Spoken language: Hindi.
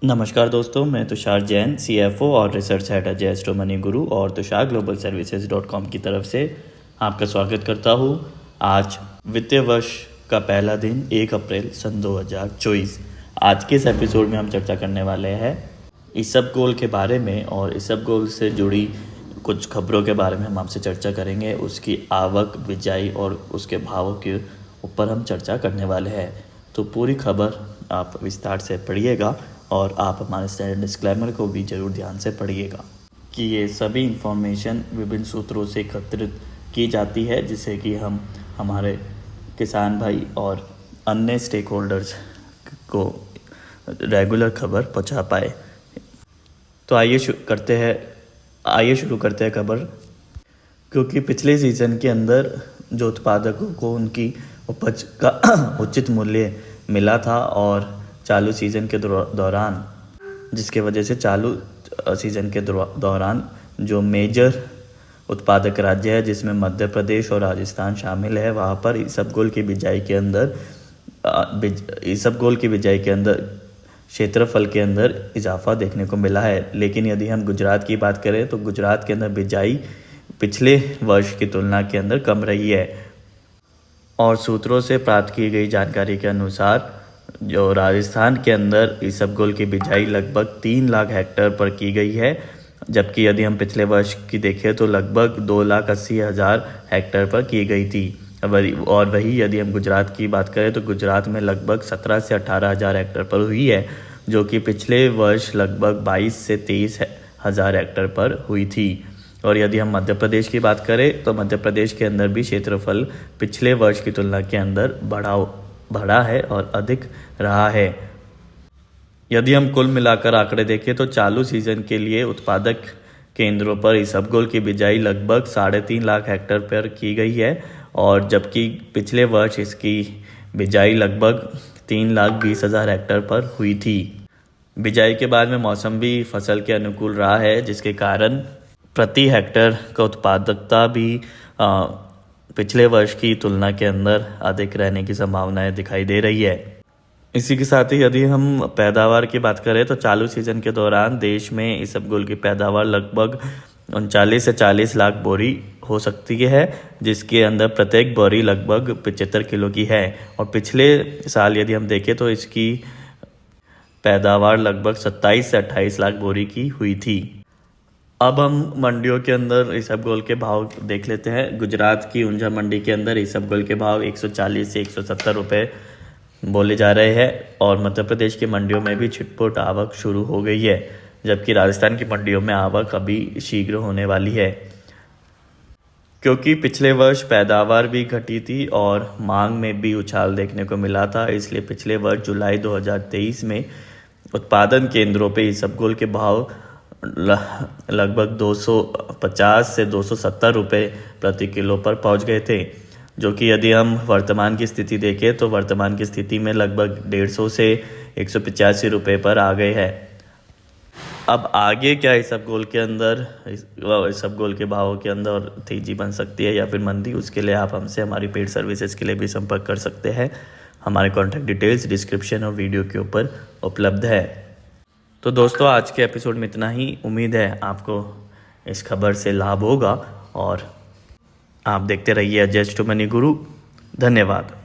नमस्कार दोस्तों, मैं तुषार जैन, CFO और research head Ajay astro money गुरु और तुषार ग्लोबल सर्विसेज.com की तरफ से आपका स्वागत करता हूँ। आज वित्तीय वर्ष का पहला दिन 1 अप्रैल सन 2024। आज के इस एपिसोड में हम चर्चा करने वाले हैं इसबगोल के बारे में और इसबगोल से जुड़ी कुछ खबरों के बारे में हम आपसे चर्चा करेंगे। उसकी आवक, बिजाई और उसके भावों के ऊपर हम चर्चा करने वाले हैं। तो पूरी खबर आप विस्तार से पढ़िएगा और आप हमारे स्टैंडर्ड डिस्क्लेमर को भी ज़रूर ध्यान से पढ़िएगा कि ये सभी इंफॉर्मेशन विभिन्न सूत्रों से एकत्रित की जाती है, जिससे कि हम हमारे किसान भाई और अन्य स्टेक होल्डर्स को रेगुलर खबर पहुंचा पाए। तो आइए शुरू करते हैं खबर। क्योंकि पिछले सीज़न के अंदर जो उत्पादकों को उनकी उपज का उचित मूल्य मिला था और चालू सीज़न के दौरान, जिसके वजह से चालू सीज़न के दौरान जो मेजर उत्पादक राज्य है जिसमें मध्य प्रदेश और राजस्थान शामिल है, वहाँ पर इसबगोल की बिजाई के अंदर क्षेत्रफल के अंदर इजाफा देखने को मिला है। लेकिन यदि हम गुजरात की बात करें तो गुजरात के अंदर बिजाई पिछले वर्ष की तुलना के अंदर कम रही है। और सूत्रों से प्राप्त की गई जानकारी के अनुसार जो राजस्थान के अंदर इसबगोल की बिजाई लगभग 3 लाख हेक्टेयर पर की गई है, जबकि यदि हम पिछले वर्ष की देखें तो लगभग 2,80,000 हेक्टेयर पर की गई थी। और वही यदि हम गुजरात की बात करें तो गुजरात में लगभग 17 से 18,000 हेक्टेयर पर हुई है, जो कि पिछले वर्ष लगभग 22 से 23,000 हेक्टेयर पर हुई थी। और यदि हम मध्य प्रदेश की बात करें तो मध्य प्रदेश के अंदर भी क्षेत्रफल पिछले वर्ष की तुलना के अंदर बढ़ा है और अधिक रहा है। यदि हम कुल मिलाकर आंकड़े देखें तो चालू सीजन के लिए उत्पादक केंद्रों पर इसबगोल की बिजाई लगभग 3.5 लाख हेक्टेयर पर की गई है, और जबकि पिछले वर्ष इसकी बिजाई लगभग 3,20,000 हेक्टेयर पर हुई थी। बिजाई के बाद में मौसम भी फसल के अनुकूल रहा है, जिसके कारण प्रति हेक्टेयर का उत्पादकता भी पिछले वर्ष की तुलना के अंदर अधिक रहने की संभावनाएं दिखाई दे रही है। इसी के साथ ही यदि हम पैदावार की बात करें तो चालू सीजन के दौरान देश में इसबगोल की पैदावार लगभग 39 से 40 लाख बोरी हो सकती है, जिसके अंदर प्रत्येक बोरी लगभग 75 किलो की है। और पिछले साल यदि हम देखें तो इसकी पैदावार लगभग 27 से 28 लाख बोरी की हुई थी। अब हम मंडियों के अंदर इसबगोल के भाव देख लेते हैं। गुजरात की ऊंझा मंडी के अंदर इसबगोल के भाव 140 से 170 रुपये बोले जा रहे हैं, और मध्य प्रदेश की मंडियों में भी छिटपुट आवक शुरू हो गई है, जबकि राजस्थान की मंडियों में आवक अभी शीघ्र होने वाली है। क्योंकि पिछले वर्ष पैदावार भी घटी थी और मांग में भी उछाल देखने को मिला था, इसलिए पिछले वर्ष जुलाई 2023 में उत्पादन केंद्रों पे इसबगोल के भाव लगभग 250 से 270 रुपये प्रति किलो पर पहुंच गए थे, जो कि यदि हम वर्तमान की स्थिति देखें तो वर्तमान की स्थिति में लगभग 150 से 185 रुपये पर आ गए हैं। अब आगे क्या इसबगोल के भावों के अंदर तेजी बन सकती है या फिर मंदी, उसके लिए आप हमसे हमारी पेड सर्विसेज के लिए भी संपर्क कर सकते हैं। हमारे कॉन्टैक्ट डिटेल्स डिस्क्रिप्शन और वीडियो के ऊपर उपलब्ध है। तो दोस्तों, आज के एपिसोड में इतना ही। उम्मीद है आपको इस खबर से लाभ होगा और आप देखते रहिए अजय एस्ट्रो मनी गुरु। धन्यवाद।